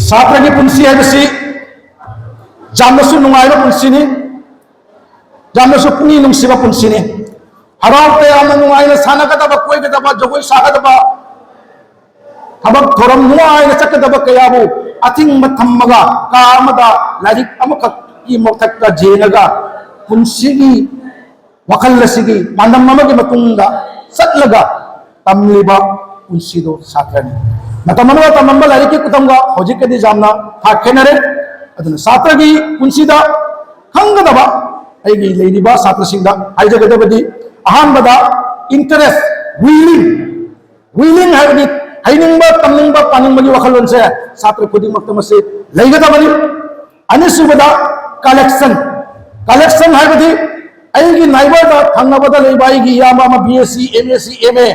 छात्र की पुंसी है बसी जामनसु नुंगाइबा पुंसीनी जामनसु पुंगी नुंसीबा पुंसीनी हरावते यामना नुंगाइना सानागदबा कोइगदबा जगोय सागदबा थबक थोरम नुंगाइना चकदबा कयाबु अथिंग थम्मगा कामदा लारिक अमखक की मोथक्का जेनगा पुंसीगी वखल लसिगी मानम अमगी मतुंगा सतलगा तमलिबा पुंसीदो छात्रनी मतमनवा तमंबा लारिक की कुतंगा होजिकदी जामना थाखेनरे अदुन छात्रगी पुंसीदा खंगदबा अगी लेरिबा छात्रसिंगदा हाइजगदबदी अहानबदा इंटरेस्ट विलिंग हाइबदी हाइनिंगबा तमनिंगबा पानिंगबगी वखलोनसे छात्र खुदिमक्तमसे लेगदबनी अनिसुबदा कलेक्शन हाइबदी अगी नाइबरदा थंगबदा लेबाइगी यामा बीएससी एमएससी एमए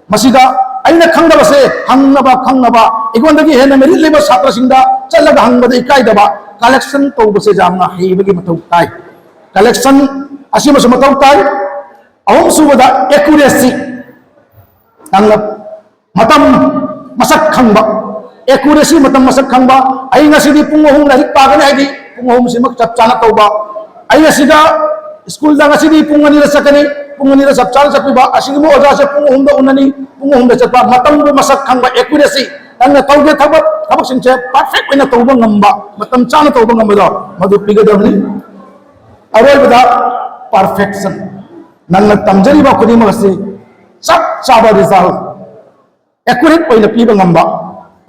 मसिदा अइना खंगबसे खंगबा इगोंदगी हेन मेरिट लेबा छात्रसिंगदा चलगा हंगबदा इकाइदबा कलेक्शन तौबसे जामना हेबगी मतौ ताई कलेक्शन असिमसु मतौ ताई अहम सुबदा एक्यूरेसी तंग मतम मसक खंगबा एक्यूरेसी मतम मसक खंगबा अइ ngasiदी पुंग अहम लाइक पागने हाइदी पुंग अहम सिमक चप चाना तौबा अइ ngasiदा स्कूल दा ngasiदी पुंग अनि रसकनी पुंग अनि रसप चाना चपिबा असिदी मो ओजा से पुंग अहम दा उननी पुंग अहम दा चपा मतम बु मसक खंगबा एक्यूरेसी तंग तौगे थबक सिंचे परफेक्ट ओइना तौबा ngamba मतम चाना तौबा ngamba मधु पिगदबनी अरोइबदा परफेक्शन नंग तमजरीबा खुदिमगसे चप चाबा रिजल्ट एक्यूरेट ओइना पीबा ngamba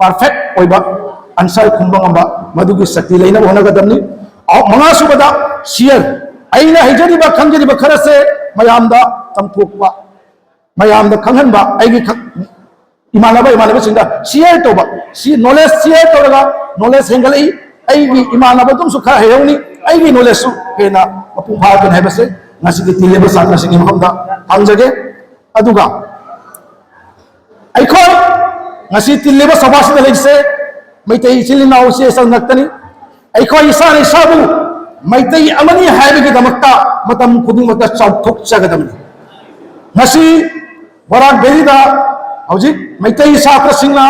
परफेक्ट ओइबा आंसर खुंबा ngamba मधुगी शक्ति लेना होनगदबनी मंगा सुबदा शेयर अइना हिजरीबा खंजरीबा खरसे मयामदा तमथोकबा मयामदा खंगहनबा अइगी इमानबा सिंदा शेयर तोबा नॉलेज शेयर तोरगा नॉलेज हेंगलई अइगी इमानबा तुम सुखा हेयौनी अइगी नॉलेज सु हेना मपुं फागन हेबसे ngasiगी तिलेबा सात्रसिंगी महमदा थांजगे अदुगा अइखोय ngasi तिलेबा सभासिदा लेगसे मैतै इचिलिनाउ से संगतनी अइखोय इसाने साबु मैतै अमनी हाइबगी दमक्ता मतम खुदिमक्ता चौथोक चगदमनी ngasi वराक बेरिदा हौजिक मैतै छात्रसिंगना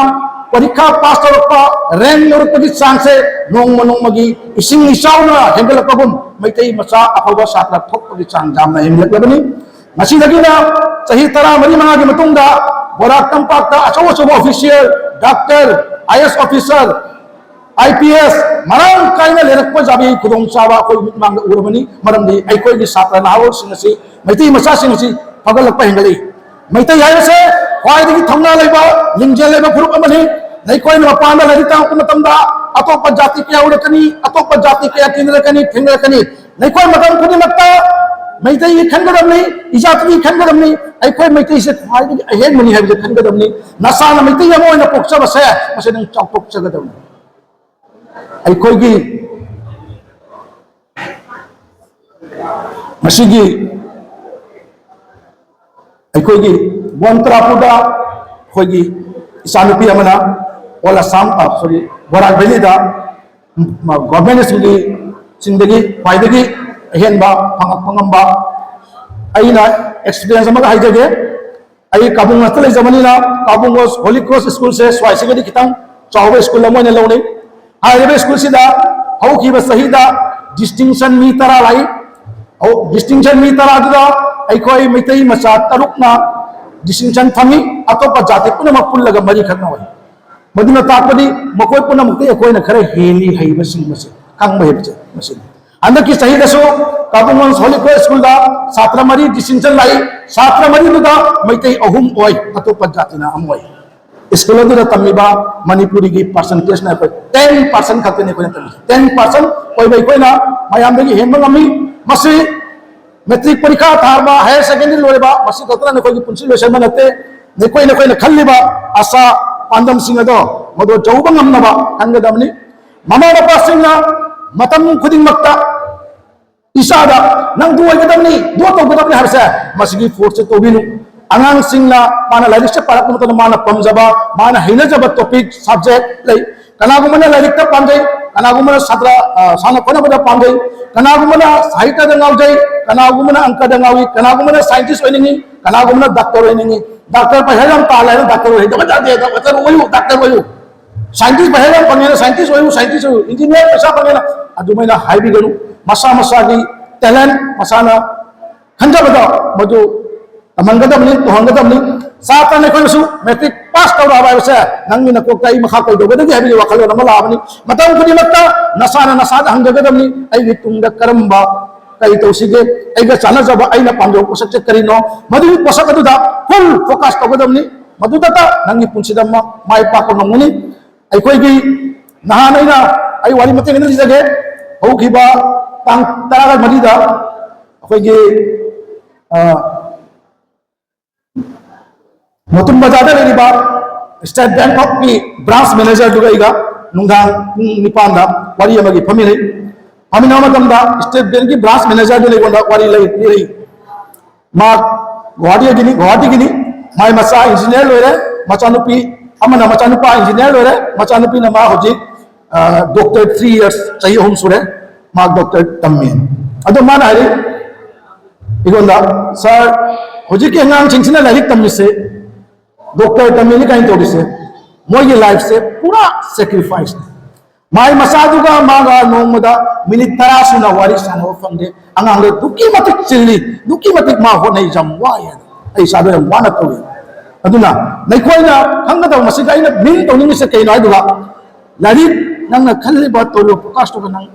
परीक्षा पास तौरपा रैंक लौरपगी चांसे नोंगमगी इसिंग इचाउना हेंगलपगुम मैतै मचा अफबा छात्र थोकपगी चांग जामना हेंगलपबनी ngasidagiना चाही 14 की मतुंगदा बोराक तंपाकता अचौ official doctor IAS officer IPS मरंग कायना लेरकपा जाबी खुदोंग चाबा कोई मिटमांग उरबनी मरमदी अइकोइगी छात्र नावसिंगसी मैतै मचासिंगसी फगलपा हेंगली मैतै हायसे ख्वाइदगी थमना लेबा लिंगजेल लेबा ग्रुप अमनी नैकोइन मपाना लरिता मतमदा अतोप जाति के उड़कनी अतोप जाति के किनरकनी थिंगरकनी नैकोइ मतम खुदिमक्ता मैतै खंगदमनी इजाती खंगदमनी अइकोइ मैतै से ख्वाइदगी अहेन मनी हाइबे खंगदमनी नसाना मैतै यमोइना पोक्चबसे मसे नंग चौपोक्चगदमनी अइकोइगी मसिगी अइकोइगी वंत्रापुदा खोगी इसानुपी अमना ऑल असम सॉरी बोराक वैलीदा गवर्नमेंट स्कूल सिंदगी ख्वाइदगी अहेनबा फंगंबा अइना एक्सपीरियंस अमगा हाइजगे अइ काबुंग नस्त लेजमनीना काबुंग होली क्रॉस स्कूल से स्वाइसिगदी खितंग चावबे स्कूल अमोइना लौने हाइबे स्कूल सिदा हौखिबा सहीदा डिस्टिंक्शन मी तरा लाई औ डिस्टिंक्शन मी तरा दुदा अइखोइ मैतै मचा तरुकना डिस्टिंक्शन थमी अतोप जाति पुनमक पुल्लगा मरी खतना होय मदुना ताकपदी मकोय पुनमक अखोइना खरे हेली हईबसिंग मसे खंगबा हेबचे मसे अंदकी सहीदसो काबुंगन होली क्रॉस स्कूल दा छात्र मरी डिस्टिंक्शन लाई छात्र मरी दुदा मैतै अहुम ओय अतोप जातिना अमोय स्कूल दुदा तमिबा मणिपुरी की परसेंटेज ना 10% खतने कोना तमि 10% ओय बै कोइना मयामदगी हेमंगमी मसे मैट्रिक परीक्षा थारबा हायर सेकेंडरी लोरेबा मसी कतरा ने कोई पुंसी लोसन मनते ने कोई खल्लिबा आशा पांदम सिंगदो मदो जौबा ngमनबा हंगदमनी ममा बापा सिंगना मतम खुदिंगमक्ता इसादा नंग दुवगदमनी दो तौगदमनी हरसे मसिगी फोर्स से तोबिनु angang singna mana larik se parak mutana mana pamjaba mana hinajaba topic subject lai kanagumana larik ta pamjai kanagumana sadra sana kona bada pamjai kanagumana sahitya da ngaujai kanagumana angka da ngawi kanagumana scientist oiningi kanagumana doctor oiningi doctor pa helam ta lai doctor oi da de doctor oyu scientist बहेला फंगेना scientist हो engineer पैसा फंगेना अदुमैना हाइबिगनु मसा मसा की talent मसाना खंजबदा मधु तमंगदबनी तोहंगदबनी सातने कोइसु matric pass तौर हाबायसे नंगी नको कई मखा कोइ दोगदगी हाबि वखलो नमलाबनी मतम कुनि मक्ता नसाना नसाद हंगगदबनी आई तुंग करंबा कई तौसिगे आइगा चानजब आइना पांजो पोसक करिनो मधु पोसक अदुदा फुल फोकस तौगदबनी मधुदता नंगी पुंसिदम माइ पाको नंगुनी अखोगी नहानैना आई वारी मते ने लिजगे हौखिबा तांग तरागा मरिदा अखोगी मोतुम बजादा लेरिबा स्टेट बैंक ऑफ की ब्रांच मैनेजर दुगैगा नुंगांग निपांदा वारी अमगी फमिने फमिना मतमदा स्टेट बैंक की ब्रांच मैनेजर दु लेगोंदा वारी लई मा गुवाहाटी गिनी माय मसा इंजीनियर लोरे मचानुपी अमना मचानुपा इंजीनियर लोरे मचानुपी नमा होजी डॉक्टर 3 इयर्स चाहि होम सुरे मा डॉक्टर तम्मेन अदो माना हरि इगोंदा सर होजी के अंगांग चिंचिना लाइक तम्मिसे डॉक्टर तम्मेनी काइन तोदिसे मोगी लाइफ से पूरा सैक्रिफाइस माय मसादुगा मागा नोमदा मिनिट 30 सुना वारी सानो फंगे अंगांग ले दुकी मतिक चिल्ली दुकी मतिक मा होनै जम वाय आई सादो यम वाना तोगे अदुना नैखोइना खंगदा मसिगाइना मिन तोनिंगिसे कैनो आइदुगा लारिक नंगना खल्लिबा तोलो प्रकाश तो नंग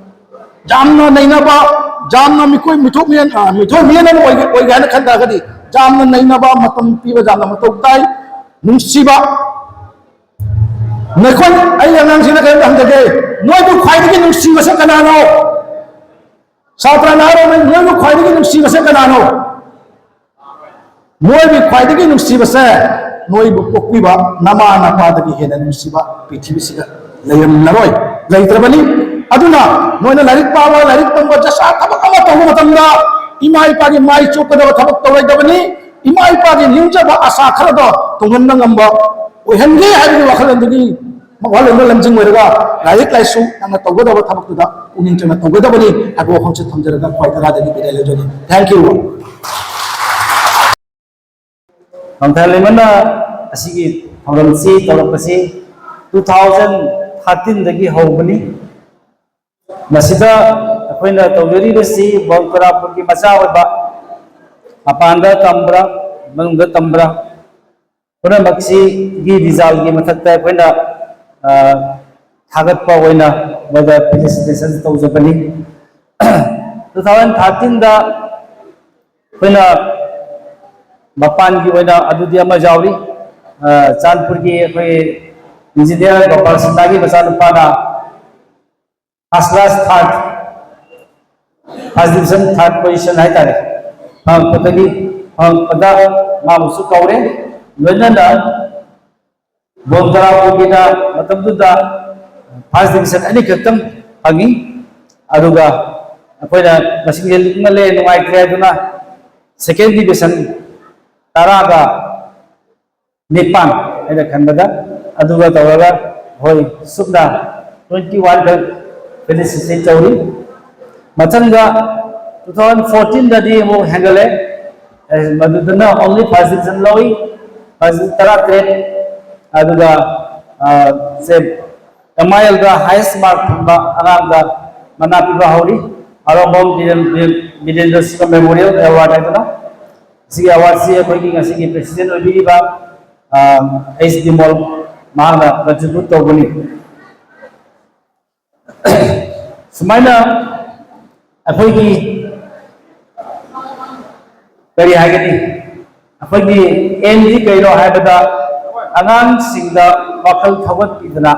जामना नैनाबा जामना मिकोइ मिथो मियन ओइगाना खंदागदी जामना नैनाबा मतम पीबा जामना मतोक्ताइ नुंसिबा नैखोइ आई अंगांसिना कैन हमदगे नोइबु ख्वाइदगी नुंसिबसे कनानो सात्रा नारो नोइबु ख्वाइदगी नुंसिबसे कनानो नोइबु ख्वाइदगी नुंसिबसे नोइबु पोक्पिबा नमा नपादगी हेना नुंसिबा पृथ्वीसिदा लैरमनरोय लैत्रबनी अदुना नोइना लारिक पावा लारिक तंबा जसा थबक अमा तंगु मतंदा इमा इपागी माइ चोकदब थबक तौरैदबनी इमा इपागी निंजबा आशा खरदो तुंगन ngamba ओहनगे हाबि वखलंदगी मगवालन लमजिंग वरगा लाइक लाइसु नंगा तौगदब थबकदा उनिंग चना तौगदबनी हाबो खंसे थमजरगा क्वाइतरा दगी बिरेलेजोनी थैंक यू हमथालेमना असिगी थौरमसी तौरपसी 2013 दगी हौबनी मसिदा अखोइना तौजरीबसी बंकरापुर की मचा होबा अपांदा तंब्रा मंगदा तंब्रा पुरा मक्सी गी रिजल्ट की मथकता अखोइना थागतपा होइना वदा फेलिसिटेशन तौजबनी 2013 दा अखोइना मपान की होइना अदुदी अमा जावरी चांदपुर की अखोइ इंजीनियर गोपाल सिन्हा की मचा नुपाना first class first division third position है तारे हम पतली हम पदा मामुसु कौरे लोनना बोंतरा पोगिना मतमदुदा फर्स्ट डिवीजन अनि खतम हगी अदुगा अखोइना मसिंग लिंगले नुवाइत्रे दुना सेकेंड डिवीजन तारागा निपान एदा खनबदा अदुगा तवगा होय सुबदा 21 द फेलिसिटेट चौरी मचंगा 2014 ददी मो हैंगले मदुदना ओनली फर्स्ट डिवीजन लोई फर्स्ट तरा ट्रेड अदुगा से एमआईएल दा हाईएस्ट मार्क थंबा अनांगा मना पिबा हौरी आरोबम बिदेंद्र सिंह मेमोरियल अवार्ड आइदना सी अवार्ड से कोई ngasi की प्रेसिडेंट ओबिबा एसडी मॉल मांगना कंट्रीब्यूट तौबनी सुमाइना अखोगी करी हागनी अखोगी एमजी कइनो हाबदा अगांग सिंगदा वखल थवत पिदना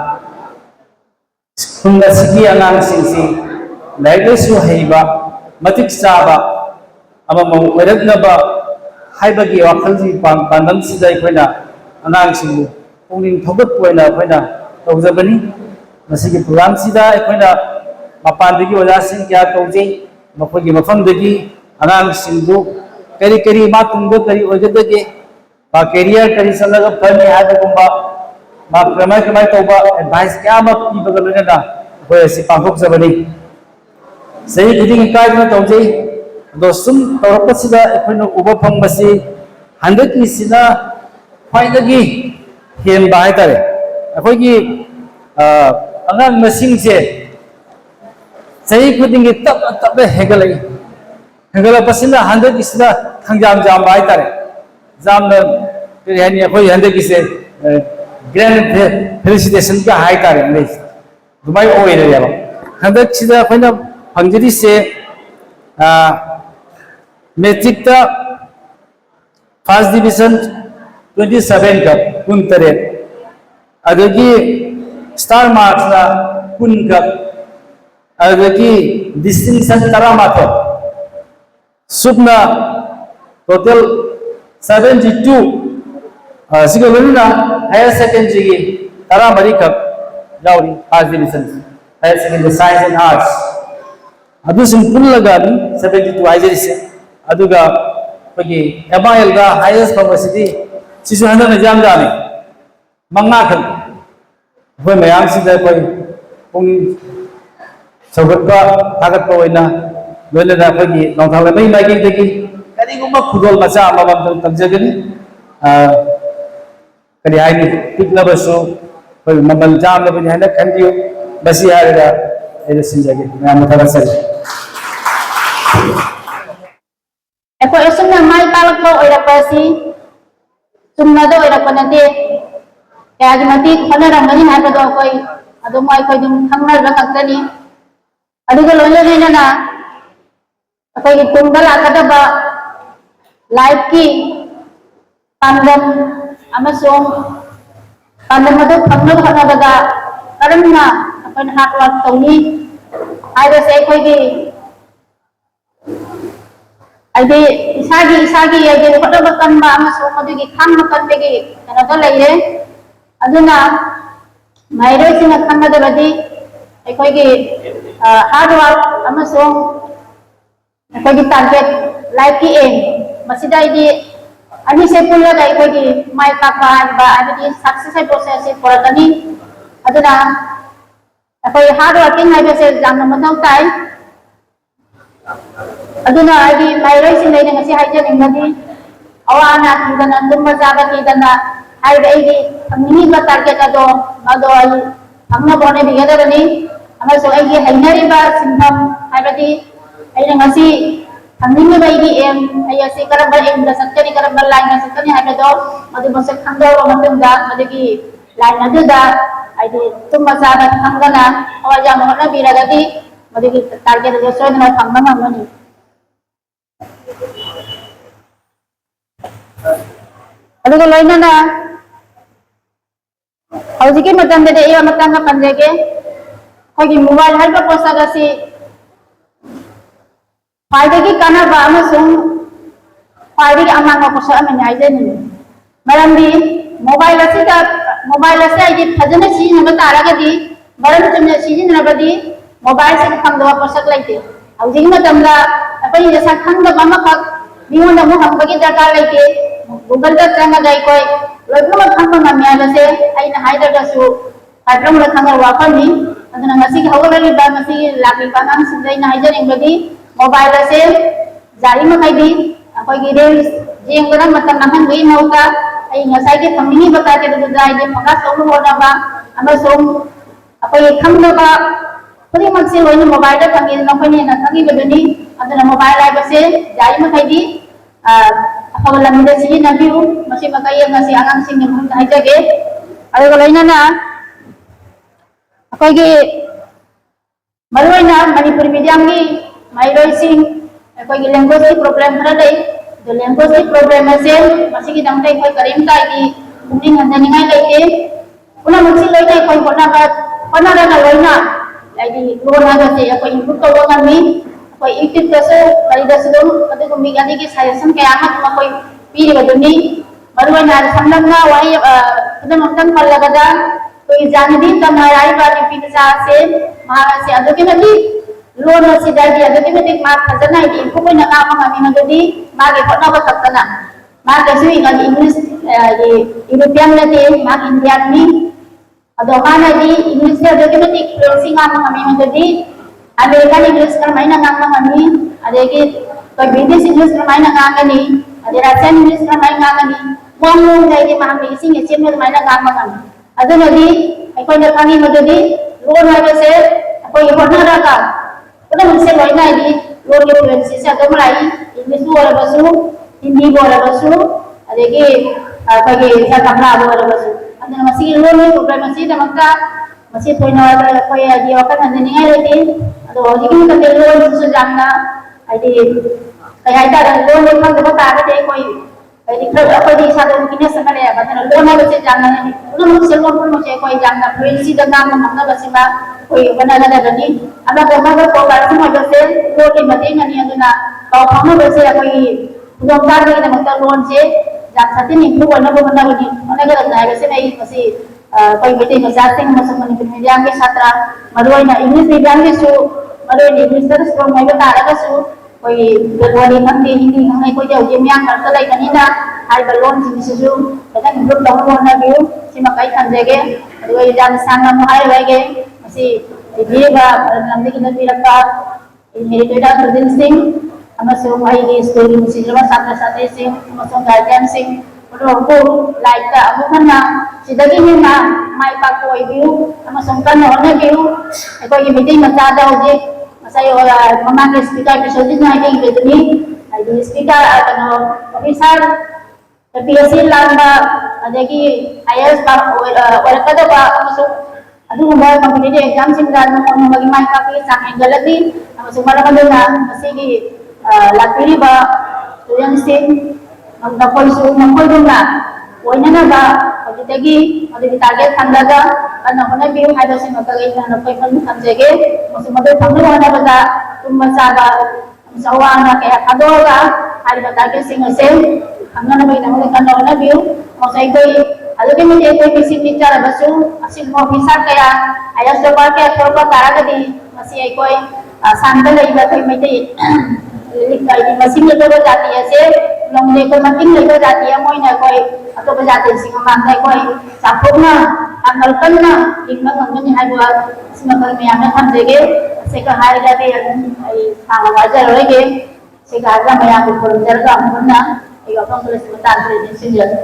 स्कूल सिगी अगांग सिंसी लाइलेसु हेबा मतिक साबा अमम वरदनबा हाइबगी वखलजी पांदम सिदा इखोइना अगांग सिंगु पुंगिंग थवत पोइना अखोइना तौजबनी मसिगी प्रोग्राम सिदा इखोइना मपानदगी ओजासिंग क्या तौजे मखोगी मफमदगी अगांग सिंगु करी करी मा तुंगो करी ओजदगे मा कैरियर करी सलगा फनी हादगुंबा मा क्रमय क्रमय तौबा एडवाइस क्या मा पीबगलना होय सि पांगोक जबनी सही खिदिंग कायना तौजे दोसुम तौरपसिदा इखोइना उबा फंगबसी हंदकी सिना फाइदगी हेन बाय तारे अखोगी angang masing se sahi khuding tab tab hegalai hegala pasina hande isna thangjam jam bai tare jam na yani khoi hande kise grand felicitation ka hai tare ne dumai oi re ya hande sida khoina phangjiri se metric ta first division 27 ka kuntare adagi star marks na kun ka adagi distinction taramato subna total 72 sigolina higher secondary ki taramari ka yauri first division higher secondary science and arts adu simpullaga 72 haijari se aduga pagi MIL ga highest publicity sisu handa na jam jani manga khan hoi mayam sida koi pung sogatpa thagat pa oina loina da pagi longthang mai mai gi degi kadi gumba khudol macha amam tamjagani kadi ai ni tikla basu koi mabal jam le bani handa khandiyo basi harga ai sinjage ma matara sai Ako asumna mai palak ko ora pasi sumna do ora panate kaya jimati khana ramani ha ko koi adu mai koi dum khangna ra kaktani adu ko lonya ne na koi tungal akada ba life ki pandam amasong pandam adu khangna khana daga karamna apan hard work tawni ai da sai koi gi adi isagi adi khoda bakan ba amasong adugi kham makan begi kana to laire aduna mairo singa khanga da badi ekoi gi hard work amasong ekoi gi target life ki aim masida idi ani se pulla da ekoi gi mai ka ba adi success process koratani aduna ekoi hard working hai bese jamna mathau tai aduna adi mairo singa ina ngasi haija ningadi awana kidana tumba jaga kidana hai dai gi amini ba target ado ado ai amna bone bigada bani ama so ai gi hainari ba sinham hai badi ai ngasi amini ba gi em ai asi karamba em da sakkani karamba line na sakkani hai bado madu bose khando matum da madigi line adu da ai di tumba jaga khangana awaja mohna biragadi madigi target ado so na khangna mamani adugo loina na hauji matam de iya matam ka panjage hogi mobile har ba posaga si faide ki kana ba amasung faide ki amang ko posa amani aije ni marambi mobile ase ai phajana si na tara ga di baran chumne si na badi mobile se kham do posak laite hauji matam la apai jesa kham do mama ka biho na mo ham bagi daka laite Google da tanga dai koi lagna khangma mamya base aina haida da su patram la khanga wa pani aduna ngasi ki hawala li ba ngasi lagi pa nang sindai na haida ning bagi mobile se jari ma kai di akoi gi real jeng gana matan nahan wi mauta ai ngasai ki thamini bata ke da dai je phaga song ho na ba ama song akoi khangna ba puri mak se hoina mobile da thangi na pani na thangi badani aduna mobile ai base jari ma kai di hawala mi da si na biu masih makaya ngasi angang sing nem hai jage ado galaina na akoi ge maruina manipur medium gi mairoi sing akoi ge language ki problem hara dai the language ki problem ase masih ki dang dai koi karim tai gi uni ngandani ngai laite una masih laite koi kona ba kona na loina ai di corona ga se akoi improve ko ga mi koi YouTube kaso kali da sedom kadu ko mi gani ki suggestion kaya amat ma koi piri baduni baru na samlangna wai kadam amtam pallagada koi janadi tamarai ba ni pizza se mahara se adu ke nadi loan se dai adu ke nadi ma khazana di ko koi na ka ma mi nadi ma ge khotna ba thakana ma ke sui ga English ye European late ma Indian ni adu mana di English se adu ke nadi fluency ma mi nadi American English kan maina nganga ngani adegi koi British English kan maina nganga ni ade Russian English kan maina nganga ni mong ngai di ma mi sing ye chem maina nganga ngani adu nadi ꯑꯩꯈꯣꯏꯅ ꯈꯪꯉꯤ ꯃꯗꯨꯗꯤ ꯂꯣꯟ ꯍꯥꯏꯕꯁꯦ ꯑꯩꯈꯣꯏ ꯍꯣꯠꯅꯔꯒ ꯄꯨꯝꯅꯃꯛꯁꯦ ꯂꯣꯏꯅꯗꯤ ꯂꯣꯟꯒꯤ ꯐ꯭ꯂꯨꯋꯦꯟꯁꯤꯁꯦ ꯑꯗꯨꯝ ꯂꯥꯛꯏ ꯏꯪꯂꯤꯁꯄꯨ ꯑꯣꯏꯔꯕꯁꯨ ꯍꯤꯟꯗꯤꯕꯨ ꯑꯣꯏꯔꯕꯁꯨ ꯑꯗꯒꯤ ꯑꯩꯈꯣꯏꯒꯤ ꯁꯔꯀꯥꯔꯅꯥꯕꯨ ꯑꯣꯏꯔꯕꯁꯨ ꯑꯗꯨꯅ ꯃꯁꯤꯒꯤ ꯂꯣꯟꯒꯤ ꯄ꯭ꯔꯣꯕ꯭ꯂꯦꯝ ꯑꯁꯤꯒꯤꯗꯃꯛꯇ ꯃꯁꯤ ꯊꯣꯏꯅ ꯑꯩꯈꯣꯏ ꯍꯥꯏꯗꯤ ꯋꯥꯈꯜ ꯍꯟꯖꯅꯤꯡꯉꯥꯏ ꯂꯩꯇꯦ ꯑꯗꯣ ꯍꯧꯖꯤꯛꯀꯤ ꯃꯇꯝꯗ ꯂꯣꯟꯁꯤꯁꯨ ꯌꯥꯝꯅ ꯍꯥꯏꯗꯤ ꯀꯩ ꯍꯥꯏꯇꯥꯔꯦ ꯂꯣꯟꯁꯦ ꯈꯪꯗꯕ ꯇꯥꯔꯒꯗꯤ ꯑꯩꯈꯣꯏ ꯍꯥꯏꯗꯤ ꯈꯔ ꯑꯩꯈꯣꯏꯗꯤ ꯏꯁꯥꯗ ꯋꯤꯛꯅꯦꯁ ꯑꯃ ꯂꯩꯌꯦꯕ ꯑꯗꯨꯅ ꯂꯣꯟ ꯍꯥꯏꯕꯁꯦ ꯌꯥꯝꯅ ꯄꯨꯝꯅꯃꯛꯁꯦ ꯂꯣꯟ ꯄꯨꯝꯅꯃꯛꯁꯦ ꯑꯩꯈꯣꯏ ꯌꯥꯝꯅ ꯐ꯭ꯂꯨꯋꯦꯟꯁꯤꯗ ꯉꯥꯡꯕ ꯉꯝꯅꯕꯁꯤꯃ ꯑꯩꯈꯣꯏ ꯍꯣꯠꯅꯒꯗꯕꯅꯤ ꯑꯃꯒ ꯑꯃꯒ ꯀꯣꯑꯣꯄꯔꯦꯁꯟ ꯑꯣꯏꯕꯁꯦ ꯂꯣꯟꯒꯤ ꯃꯇꯦꯡꯅꯅꯤ ꯑꯗꯨꯅ ꯄꯥꯎ ꯐꯥꯎꯅꯕꯁꯦ ꯑꯩꯈꯣꯏꯒꯤ ꯈꯨꯗꯣꯡꯆꯥꯕꯒꯤꯗꯃꯛꯇ ꯂꯣꯟꯁꯦ ꯌꯥꯝ ꯁꯥꯊꯤꯅ ꯏꯝꯄ꯭ꯔꯨꯚ ꯑꯣꯏꯅꯕ ꯍꯣꯠꯅꯒꯗꯕꯅꯤ ꯍꯥꯏꯕꯁꯤꯅ ꯑꯩ ꯃꯁꯤ ꯑꯩꯈꯣꯏ ꯃꯩꯇꯩ ꯃꯆꯥꯁꯤꯡ ꯑꯃꯁꯨꯡ ꯃꯅꯤꯄꯨꯔꯤ ꯃꯤꯗꯤꯌꯝꯒꯤ ꯁꯥꯇ꯭ꯔ ꯃꯔꯨꯑꯣꯏꯅ ꯏꯪꯂꯤꯁ ꯃꯤꯗꯤꯌꯝꯒꯤꯁꯨ ꯃꯔꯨꯑꯣꯏꯅ ꯏꯪꯂꯤꯁꯇ ꯏꯁꯇ꯭ꯔꯣꯡ ꯑꯣꯏꯕ ꯇꯥꯔꯒꯁꯨ ꯑꯩꯈꯣꯏꯒꯤ ꯕꯦꯡꯒꯣꯂꯤ ꯈꯪꯗꯦ ꯍꯤꯟꯗꯤ ꯈꯪꯗꯦ ꯑꯩꯈꯣꯏꯗꯤ ꯍꯧꯖꯤꯛ ꯃꯤꯌꯥꯝ ꯃꯔꯛꯇ ꯂꯩꯕꯅꯤꯅ ꯍꯥꯏꯔꯤꯕ ꯂꯣꯟꯁꯤꯡꯁꯤꯁꯨ ꯈꯤꯇꯪ ꯏꯝꯄ꯭ꯔꯨꯚ ꯇꯧꯅꯕ ꯍꯣꯠꯅꯕꯤꯌꯨ ꯁꯤꯃꯈꯛ ꯑꯩ ꯊꯝꯖꯒꯦ ꯑꯗꯨꯒ ꯑꯩ ꯌꯥꯝ ꯁꯥꯡꯅ ꯑꯃꯨꯛ ꯍꯥꯏꯔꯔꯣꯏꯒꯦ ꯃꯁꯤ ꯄꯤꯕꯤꯔꯤꯕ ꯂꯝꯗꯒꯤ ꯄꯤꯔꯛꯄ ꯃꯦꯔꯤꯇꯣꯏꯗ ꯏꯁꯇꯨꯗꯦꯟꯠꯁꯤꯡ ꯑꯃꯁꯨꯡ ꯑꯩꯒꯤ ꯁ꯭ꯀꯨꯜꯒꯤ ꯅꯨꯡꯁꯤꯖꯔꯕ ꯁꯥꯇ꯭ꯔ ꯁꯥꯇ꯭ꯔꯤꯁꯤꯡ ꯑꯃꯁꯨꯡ ꯒꯥꯔꯖꯤꯌꯟꯁꯤꯡ ꯄꯨꯝꯅꯃꯛꯄꯨ ꯂꯥꯏꯐꯇ ꯑꯃꯨꯛ ꯍꯟꯅ ꯁꯤꯗꯒꯤ ꯍꯦꯟꯅ ꯃꯥꯏ ꯄꯥꯛꯄ ꯑꯣꯏꯕꯤꯌꯨ ꯑꯃꯁꯨꯡ ꯀꯟꯅ ꯍꯣꯠꯅꯕꯤꯌꯨ ꯑꯩꯈꯣꯏꯒꯤ ꯃꯩꯇꯩ ꯃꯆꯥꯗ ꯍꯧꯖꯤꯛ ꯉꯁꯥꯏ ꯃꯃꯥꯡꯒꯤ ꯁ꯭ꯄꯤꯀꯔ ꯕꯤꯁ꯭ꯋꯖꯤꯠꯅ ꯍꯥꯏꯕꯤꯈꯤꯕꯗꯨꯅꯤ ꯍꯥꯏꯗꯤ ꯁ꯭ꯄꯤꯀꯔ ꯀꯩꯅꯣ ꯑꯣꯐꯤꯁꯥꯔ PSC ꯂꯥꯟꯕ ꯑꯗꯒꯤ IAS ꯑꯣꯏꯔꯛꯀꯗꯕ ꯑꯃꯁꯨꯡ ꯑꯗꯨꯒꯨꯝꯕ ꯀꯝꯄꯤꯇꯤꯇꯤꯚ ꯑꯦꯛꯖꯥꯝꯁꯤꯡꯗ ꯅꯣꯡꯃꯒꯤ ꯃꯥꯏ ꯄꯥꯛꯄꯒꯤ ꯆꯥꯡ ꯍꯦꯟꯒꯠꯂꯛꯂꯤ ꯑꯃꯁꯨꯡ ꯃꯔꯝ ꯑꯗꯨꯅ ꯃꯁꯤꯒꯤ ꯂꯥꯛꯄꯤꯔꯤꯕ ꯁ꯭ꯇꯨꯗꯦꯟꯠꯁꯤꯡ ꯃꯈꯣꯏꯒꯨꯝꯅ ꯑꯣꯏꯅꯅꯕ ꯍꯧꯖꯤꯛꯇꯒꯤ ꯃꯗꯨꯒꯤ ꯇꯥꯔꯒꯦꯠ ꯊꯝꯂꯒ ꯀꯟꯅ ꯍꯣꯠꯅꯕꯤꯌꯨ ꯍꯥꯏꯕꯁꯤꯃꯛꯇ ꯑꯩꯅ ꯅꯈꯣꯏ ꯃꯅꯨꯡ ꯊꯝꯖꯒꯦ ꯑꯃꯁꯨꯡ ꯃꯗꯨ ꯐꯪꯅꯕ ꯍꯣꯠꯅꯕꯗ ꯇꯨꯝꯕ ꯆꯥꯕ ꯑꯃꯁꯨꯡ ꯑꯋꯥ ꯑꯅꯥ ꯀꯌꯥ ꯊꯥꯗꯣꯛꯑꯒ ꯍꯥꯏꯔꯤꯕ ꯇꯥꯔꯒꯦꯠꯁꯤꯡ ꯑꯁꯤ ꯐꯪꯅꯅꯕꯒꯤꯗꯃꯛꯇ ꯀꯟꯅ ꯍꯣꯠꯅꯕꯤꯌꯨ ꯑꯃꯁꯨꯡ ꯑꯩꯈꯣꯏ ꯑꯗꯨꯛꯀꯤ ꯃꯇꯤꯛ ꯑꯩꯈꯣꯏ ꯃꯤꯁꯤꯡ ꯄꯤꯛꯆꯔꯕꯁꯨ ꯑꯁꯤꯒꯨꯝꯕ ꯑꯣꯐꯤꯁꯥꯔ ꯀꯌꯥ IAS ꯇꯣꯄꯔ ꯀꯌా ꯊꯣꯛꯄ ꯇꯥꯔꯒꯗꯤ ꯃꯁꯤ ꯑꯩꯈꯣꯏ ꯑꯁꯥꯝꯗ ꯂꯩꯕ ꯑꯩꯈꯣꯏ ꯃꯩꯇꯩ ꯃꯁꯤꯡ ꯂꯩꯇꯕ ꯖꯥꯇꯤ ꯑꯁꯦ ꯅꯣꯡꯃꯗꯤ ꯑꯩꯈꯣꯏ ꯃꯇꯤꯡ ꯂꯩꯕ ꯖꯥꯇꯤ ꯑꯃ ꯑꯣꯏꯅ ꯑꯩꯈꯣꯏ ꯑꯇꯣꯞꯄ ꯖꯥꯇꯤꯁꯤꯡ ꯃꯃꯥꯡꯗ ꯑꯩꯈꯣꯏ ꯆꯥꯎꯊꯣꯛꯅ ꯄꯥꯡꯒꯜ ꯀꯟꯅ ꯍꯤꯡꯕ ꯉꯝꯒꯅꯤ ꯍꯥꯏꯕ ꯑꯁꯤꯃꯈꯛ ꯃꯌꯥꯝꯅ ꯊꯝꯖꯒꯦ ꯑꯁꯤꯒ ꯍꯥꯏꯔꯒꯗꯤ ꯑꯩ ꯁꯥꯡꯅ ꯋꯥꯖꯔꯔꯣꯏꯒꯦ ꯑꯁꯤꯒ ꯍꯥꯏꯔꯒ ꯃꯌꯥꯝꯕꯨ ꯈꯨꯔꯨꯝꯖꯔꯒ ꯑꯃꯨꯛ ꯍꯟꯅ ꯑꯩ ꯋꯥꯐꯝ ꯈꯔꯁꯤ ꯃꯇꯥꯡ ꯈꯔ ꯅꯤꯡꯁꯤꯡꯖꯒꯦ